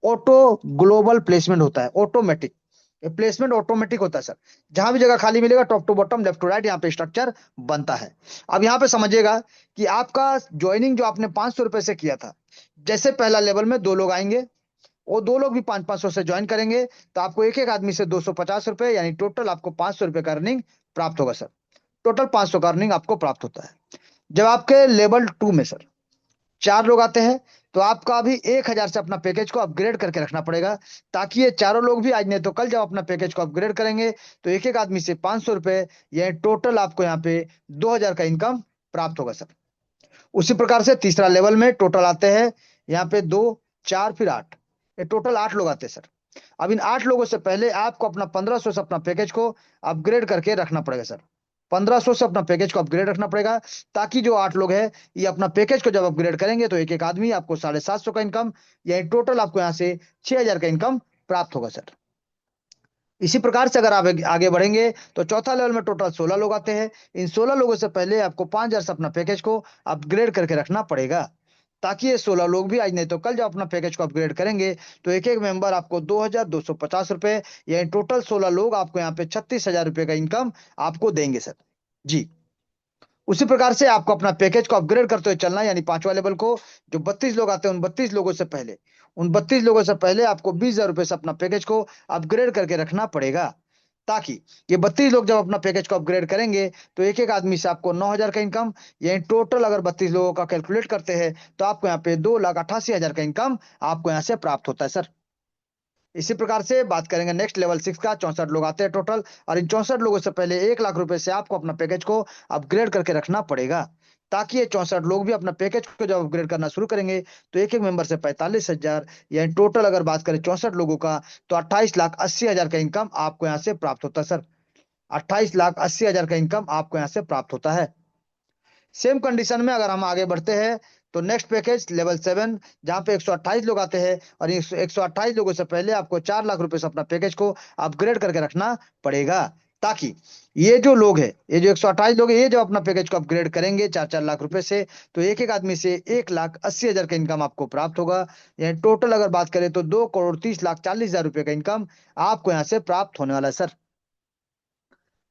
Speaker 1: ऑटो ग्लोबल प्लेसमेंट होता है, ऑटोमेटिक प्लेसमेंट ऑटोमेटिक होता है सर। जहां भी जगह खाली मिलेगा top to bottom, left to right, यहाँ पे स्ट्रक्चर बनता है। अब यहाँ पे समझिएगा कि आपका ज्वाइनिंग जो आपने 500 रुपए से किया था, जैसे पहला लेवल में 2 लोग आएंगे, वो 2 लोग भी 500-500 से ज्वाइन करेंगे, तो आपको एक एक आदमी से 250 रुपए, यानी टोटल आपको 500 रुपए का अर्निंग प्राप्त होगा सर। टोटल 500 का अर्निंग आपको प्राप्त होता है। जब आपके लेवल 2 में सर 4 लोग आते हैं, तो आपका अभी 1,000 से अपना पैकेज को अपग्रेड करके रखना पड़ेगा, ताकि ये चारों लोग भी आज नहीं तो कल जब अपना पैकेज को अपग्रेड करेंगे तो एक एक आदमी से 500 रुपए, यानी टोटल आपको यहाँ पे 2,000 का इनकम प्राप्त होगा सर। उसी प्रकार से तीसरा लेवल में टोटल आते हैं यहाँ पे 2, 4 फिर 8, ये टोटल 8 लोग आते हैं सर। अब इन 8 लोगों से पहले आपको अपना 1500 से अपना पैकेज को अपग्रेड करके रखना पड़ेगा सर। 1500 से अपना पैकेज को अपग्रेड रखना पड़ेगा, ताकि जो 8 लोग हैं ये अपना पैकेज को जब अपग्रेड करेंगे तो एक एक आदमी आपको 750 का इनकम, यानी टोटल आपको यहाँ से 6,000 का इनकम प्राप्त होगा सर। इसी प्रकार से अगर आप आगे बढ़ेंगे तो चौथा लेवल में टोटल 16 लोग आते हैं। इन 16 लोगों से पहले आपको 5,000 से अपना पैकेज को अपग्रेड करके रखना पड़ेगा, ताकि ये 16 लोग भी आज नहीं तो कल जब अपना पैकेज को अपग्रेड करेंगे तो एक एक मेंबर आपको 2,250 रुपए, यानी टोटल 16 लोग आपको यहाँ पे 36,000 रुपए का इनकम आपको देंगे सर। जी, उसी प्रकार से आपको अपना पैकेज को अपग्रेड करते हुए चलना है, यानी पांचवा लेवल को जो 32 लोग आते हैं, उन 32 लोगों से पहले आपको 20,000 रुपए से अपना पैकेज को अपग्रेड करके रखना पड़ेगा, ताकि ये 32 लोग जब अपना पैकेज को अपग्रेड करेंगे तो एक एक आदमी से आपको 9,000 का इनकम, यानी टोटल अगर 32 लोगों का कैलकुलेट करते हैं तो आपको यहाँ पे 2,88,000 का इनकम आपको यहाँ से प्राप्त होता है सर। इसी प्रकार से बात करेंगे नेक्स्ट लेवल 6 का, 64 लोग आते हैं टोटल, और इन 64 लोगों से पहले 1,00,000 रुपए से आपको अपना पैकेज को अपग्रेड करके रखना पड़ेगा, ताकि ये 64 लोग भी अपना पैकेज को जब अपग्रेड करना शुरू करेंगे तो एक एक मेंबर से 45,000, यानी टोटल अगर बात करें 64 लोगों का तो 28,80,000 का इनकम आपको यहाँ से प्राप्त होता है सर। 28,80,000 का इनकम आपको यहाँ से प्राप्त होता है। सेम कंडीशन में अगर हम आगे बढ़ते हैं तो नेक्स्ट पैकेज लेवल 7, जहां पे 128 लोग आते हैं, और 128 लोगों से पहले आपको 4,00,000 रुपए से अपना पैकेज को अपग्रेड करके रखना पड़ेगा, ताकि ये जो लोग हैं, ये जो 128 लोग हैं, ये जो अपना पैकेज को अपग्रेड करेंगे 4-4 लाख रुपए से, तो एक एक आदमी से 1,80,000 का इनकम आपको प्राप्त होगा, यानी टोटल अगर बात करें तो 2,30,40,000 रुपए का इनकम आपको यहाँ से प्राप्त होने वाला है सर।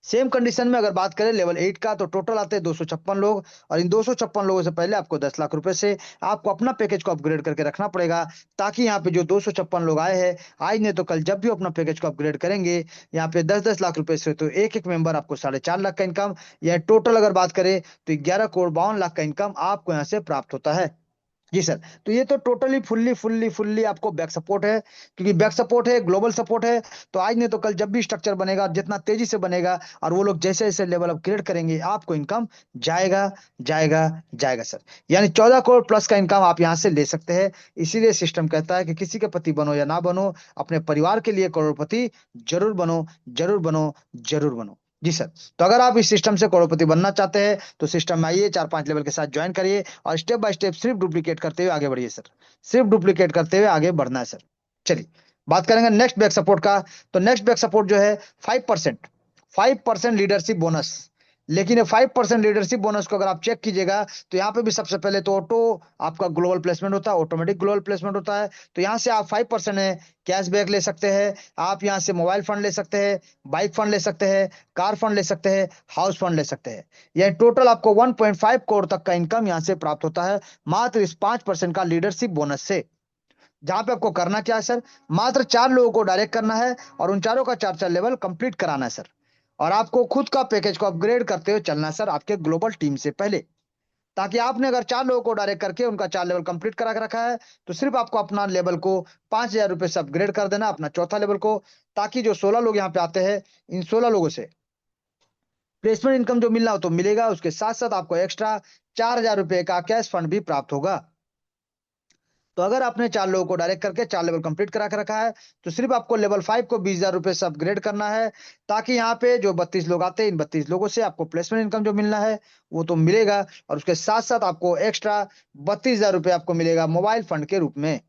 Speaker 1: सेम कंडीशन में अगर बात करें लेवल 8 का, तो टोटल आते हैं 256 लोग, और इन 256 लोगों से पहले आपको 10,00,000 रुपए से आपको अपना पैकेज को अपग्रेड करके रखना पड़ेगा, ताकि यहाँ पे जो 256 लोग आए हैं आज नहीं तो कल जब भी अपना पैकेज को अपग्रेड करेंगे, यहाँ पे 10-10 लाख रुपए से तो एक एक मेंबर आपको 4.5 लाख का इनकम, या टोटल अगर बात करें तो 11,52 लाख का इनकम आपको यहाँ से प्राप्त होता है। जी सर। तो ये तो टोटली फुल्ली फुल्ली फुल्ली आपको बैक सपोर्ट है, क्योंकि बैक सपोर्ट है, ग्लोबल सपोर्ट है, तो आज नहीं तो कल जब भी स्ट्रक्चर बनेगा, जितना तेजी से बनेगा और वो लोग जैसे जैसे लेवल अपग्रेड करेंगे आपको इनकम जाएगा जाएगा जाएगा सर। यानी 14 करोड़ प्लस का इनकम आप यहाँ से ले सकते हैं। इसीलिए सिस्टम कहता है कि किसी के पति बनो या ना बनो, अपने परिवार के लिए करोड़पति जरूर बनो, जरूर बनो, जरूर बनो। जी सर। तो अगर आप इस सिस्टम से करोड़पति बनना चाहते हैं तो सिस्टम में आइए, 4-5 लेवल के साथ ज्वाइन करिए और स्टेप बाय स्टेप सिर्फ डुप्लीकेट करते हुए आगे बढ़िए सर। सिर्फ डुप्लीकेट करते हुए आगे बढ़ना है सर। चलिए, बात करेंगे नेक्स्ट बैक सपोर्ट का, तो नेक्स्ट बैक सपोर्ट जो है 5%, 5% लीडरशिप बोनस। लेकिन ये 5% लीडरशिप बोनस को अगर आप चेक कीजिएगा तो यहाँ पे भी सबसे पहले तो ऑटो आपका ग्लोबल प्लेसमेंट होता है, ऑटोमेटिक ग्लोबल प्लेसमेंट होता है। तो यहाँ से आप 5% है कैशबैक ले सकते हैं, आप यहाँ से मोबाइल फंड ले सकते हैं, बाइक फंड ले सकते हैं, कार फंड ले सकते हैं, हाउस फंड ले सकते हैं। यह टोटल आपको 1.5 करोड़ तक का इनकम यहाँ से प्राप्त होता है मात्र इस 5% का लीडरशिप बोनस से। जहां पे आपको करना क्या है सर, मात्र 4 लोगों को डायरेक्ट करना है और उन चारों का 4 4 लेवल कंप्लीट कराना है सर। और आपको खुद का पैकेज को अपग्रेड करते हुए चलना है सर आपके ग्लोबल टीम से पहले। ताकि आपने अगर 4 लोगों को डायरेक्ट करके उनका 4 लेवल कंप्लीट करा के रखा है तो सिर्फ आपको अपना लेवल को 5,000 रुपए से अपग्रेड कर देना अपना चौथा लेवल को। ताकि जो 16 लोग यहाँ पे आते हैं इन 16 लोगों से प्लेसमेंट इनकम जो मिलना हो तो मिलेगा, उसके साथ साथ आपको एक्स्ट्रा 4,000 रुपए का कैश फंड भी प्राप्त होगा। तो अगर आपने 4 लोगों को डायरेक्ट करके 4 लेवल कंप्लीट करा के रखा है तो सिर्फ आपको लेवल 5 को 20,000 रुपए से अपग्रेड करना है। ताकि यहाँ पे जो 32 लोग आते हैं इन 32 लोगों से आपको प्लेसमेंट इनकम जो मिलना है वो तो मिलेगा, और उसके साथ साथ आपको एक्स्ट्रा 32,000 रुपए आपको मिलेगा मोबाइल फंड के रूप में।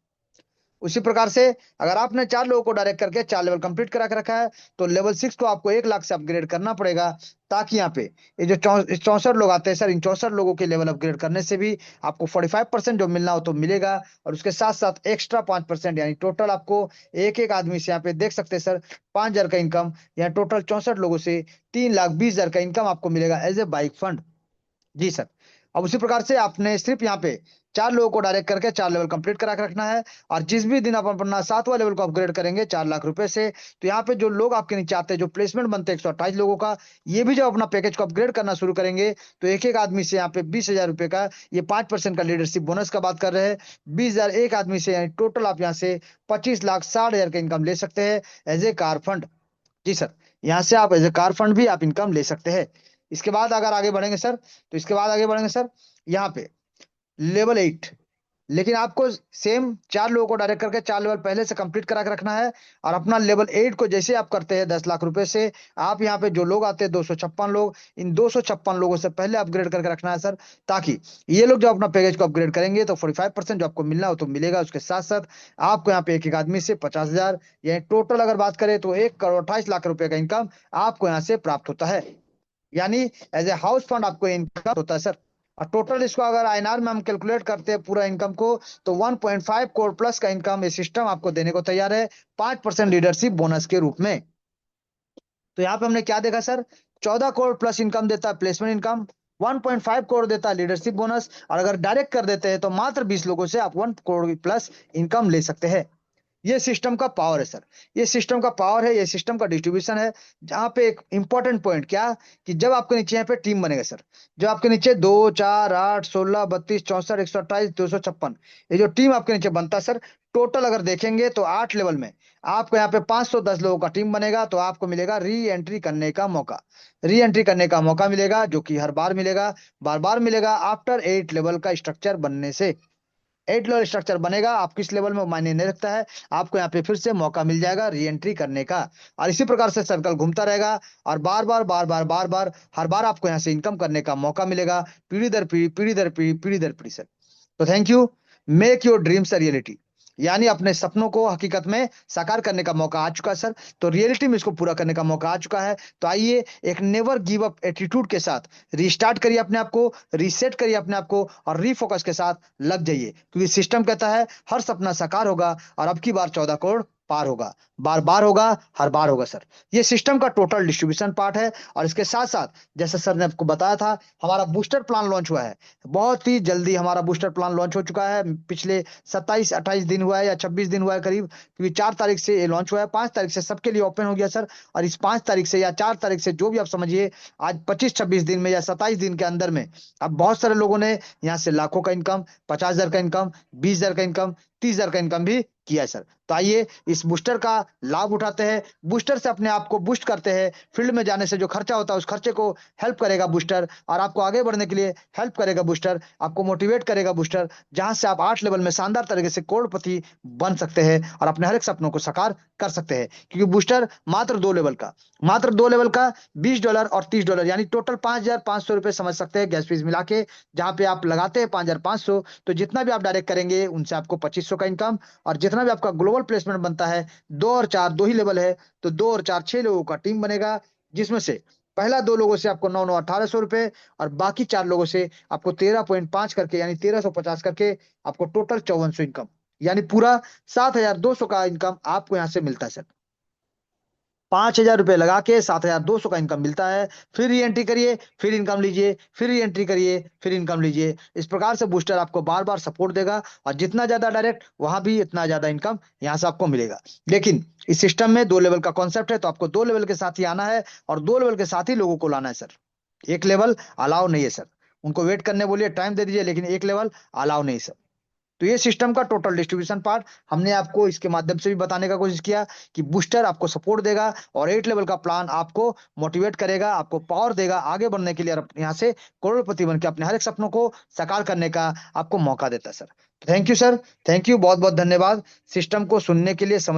Speaker 1: उसी प्रकार से अगर आपने 4 लोगों को डायरेक्ट करके 4 लेवल कंप्लीट करा के रखा है तो लेवल 6 को आपको 1 लाख से अपग्रेड करना पड़ेगा। ताकि यहाँ पे ये जो 64 लोग आते हैं सर इन 64 लोगों के लेवल अपग्रेड करने से भी आपको 45% जो मिलना हो तो मिलेगा, और उसके साथ साथ एक्स्ट्रा 5% यानी टोटल आपको एक एक आदमी से यहाँ पे देख सकते हैं सर 5,000 का इनकम, यहाँ टोटल 64 लोगों से 3,20,000 का इनकम आपको मिलेगा एज ए बाइक फंड। जी सर। अब उसी प्रकार से आपने सिर्फ यहाँ पे 4 लोगों को डायरेक्ट करके 4 लेवल कंप्लीट करा के रखना है। और जिस भी दिन आप अपना 7वां लेवल को अपग्रेड करेंगे 4 लाख रुपए से, तो यहाँ पे जो लोग आपके नीचे आते हैं जो प्लेसमेंट बनते हैं 128 लोगों का, ये भी जब अपना पैकेज को अपग्रेड करना शुरू करेंगे तो एक एक आदमी से यहाँ पे 20,000 रुपए का ये 5% का लीडरशिप बोनस का बात कर रहे हैं। 20,000 एक आदमी से यानी टोटल आप यहाँ से 25,60,000 का इनकम ले सकते हैं एज ए कार फंड। जी सर। यहाँ से आप एज ए कार फंड भी आप इनकम ले सकते हैं। इसके बाद अगर आगे बढ़ेंगे सर, तो इसके बाद आगे बढ़ेंगे सर यहाँ पे लेवल 8। लेकिन आपको सेम 4 लोगों को डायरेक्ट करके 4 लेवल पहले से कंप्लीट करा के रखना है। और अपना लेवल 8 को जैसे आप करते हैं 10 लाख रुपए से, आप यहाँ पे जो लोग आते हैं 256 लोग, इन 256 लोगों से पहले अपग्रेड करके रखना है सर। ताकि ये लोग जो अपना पैकेज को अपग्रेड करेंगे तो 45% जो आपको मिलना हो तो मिलेगा, उसके साथ साथ आपको यहाँ पे एक एक आदमी से 50,000 यानी टोटल अगर बात करें तो 1,28 लाख रुपए का इनकम आपको यहाँ से प्राप्त होता है। यानी एज ए हाउस फंड आपको इनकम होता है सर। और टोटल इसको अगर आईएनआर में हम कैलकुलेट करते हैं पूरा इनकम को तो 1.5 करोड़ प्लस का इनकम ये सिस्टम आपको देने को तैयार है 5% लीडरशिप बोनस के रूप में। तो यहाँ पे हमने क्या देखा सर, 14 करोड़ प्लस इनकम देता है प्लेसमेंट इनकम, 1.5 करोड़ देता है लीडरशिप बोनस, और अगर डायरेक्ट कर देते हैं तो मात्र 20 लोगों से आप 1 करोड़ प्लस इनकम ले सकते हैं। ये सिस्टम का पावर है सर, ये सिस्टम का पावर है, ये सिस्टम का डिस्ट्रीब्यूशन है। जहां पे एक इंपॉर्टेंट पॉइंट क्या कि जब आपके नीचे यहाँ पे टीम बनेगा सर, जब आपके नीचे 2 4 8 16 32 64 128 256 ये जो टीम आपके नीचे बनता है सर, टोटल अगर देखेंगे तो 8 लेवल में आपको यहाँ पे 510 लोगों का टीम बनेगा तो आपको मिलेगा री एंट्री करने का मौका। री एंट्री करने का मौका मिलेगा जो कि हर बार मिलेगा, बार बार मिलेगा आफ्टर 8 लेवल का स्ट्रक्चर बनने से। 8 लेवल स्ट्रक्चर बनेगा आप किस लेवल में मायने नहीं रखता है, आपको यहाँ पे फिर से मौका मिल जाएगा री एंट्री करने का। और इसी प्रकार से सर्कल घूमता रहेगा और बार बार बार बार बार बार हर बार आपको यहाँ से इनकम करने का मौका मिलेगा, पीढ़ी दर पीढ़ी पीढ़ी दर पीढ़ी पीढ़ी दर पीढ़ी सर। तो thank you. Make your dreams a reality, यानी अपने सपनों को हकीकत में साकार करने का मौका आ चुका है सर। तो रियलिटी में इसको पूरा करने का मौका आ चुका है। तो आइए एक नेवर गिव अप एटीट्यूड के साथ रीस्टार्ट करिए अपने आप को, रीसेट करिए अपने आप को और रीफोकस के साथ लग जाइए, क्योंकि सिस्टम कहता है हर सपना साकार होगा और अब की बार 14 करोड़ पार होगा, बार बार होगा, हर बार होगा सर। ये सिस्टम का टोटल डिस्ट्रीब्यूशन पार्ट है। और इसके साथ साथ जैसे सर ने आपको बताया था हमारा बूस्टर प्लान लॉन्च हुआ है, बहुत ही जल्दी हमारा बूस्टर प्लान लॉन्च हो चुका है। पिछले 27-28 दिन हुआ है या 26 दिन हुआ है करीब, क्योंकि 4 तारीख से ये लॉन्च हुआ है, 5 तारीख से सबके लिए ओपन हो गया सर। और इस 5 तारीख से या 4 तारीख से जो भी आप समझिए, आज 25-26 दिन में या 27 दिन के अंदर में अब बहुत सारे लोगों ने यहाँ से लाखों का इनकम, 50,000 का इनकम, 20,000 का इनकम, 30,000 का इनकम भी किया है सर। तो आइए इस बूस्टर का लाभ उठाते हैं, बूस्टर से अपने आप को बूस्ट करते हैं। फील्ड में जाने से जो खर्चा होता है उस खर्चे को हेल्प करेगा बूस्टर, और आपको आगे बढ़ने के लिए हेल्प करेगा बूस्टर, आपको मोटिवेट करेगा बूस्टर, जहां से आप 8 लेवल में शानदार तरीके से करोड़पति बन सकते हैं और अपने हर एक सपनों को साकार कर सकते हैं। क्योंकि बूस्टर मात्र 2 लेवल का $20 और $30 यानी टोटल 5,500 रुपए समझ सकते हैं गैस फीस मिला के। जहां पे आप लगाते हैं 5,500 तो जितना भी आप डायरेक्ट करेंगे उनसे आपको 2500 2500 का इनकम। और जितना भी आपका ग्लोबल प्लेसमेंट बनता है 2 और 4 दो ही लेवल है, तो 2 और 4 6 लोगों का टीम बनेगा, जिसमें से पहला 2 लोगों से आपको 9 9 1800 रुपए, और बाकी 4 लोगों से आपको 13.5 करके यानी 1350 करके आपको टोटल 5400 इनकम, यानी पूरा 7200 का इनकम आपको यहाँ से मिलता है सर। 5,000 रुपये लगा के 7,200 का इनकम मिलता है। फिर री एंट्री करिए, फिर इनकम लीजिए, फिर री एंट्री करिए, फिर इनकम लीजिए। इस प्रकार से बूस्टर आपको बार बार सपोर्ट देगा, और जितना ज्यादा डायरेक्ट वहां भी इतना ज्यादा इनकम यहाँ से आपको मिलेगा। लेकिन इस सिस्टम में 2 लेवल का कॉन्सेप्ट है, तो आपको 2 लेवल के साथ ही आना है, और 2 लेवल के साथ ही लोगों को लाना है सर। एक लेवल अलाउ नहीं है सर, उनको वेट करने बोलिए, टाइम दे दीजिए, लेकिन एक लेवल अलाउ नहीं सर। तो ये सिस्टम का टोटल डिस्ट्रीब्यूशन पार्ट हमने आपको इसके माध्यम से भी बताने का कोशिश किया कि बूस्टर आपको सपोर्ट देगा, और 8 लेवल का प्लान आपको मोटिवेट करेगा, आपको पावर देगा आगे बढ़ने के लिए, और यहाँ से करोड़पति बन के अपने हर एक सपनों को साकार करने का आपको मौका देता है sir. Thank you sir, thank you, बहुत बहुत धन्यवाद सिस्टम को सुनने के लिए, समझ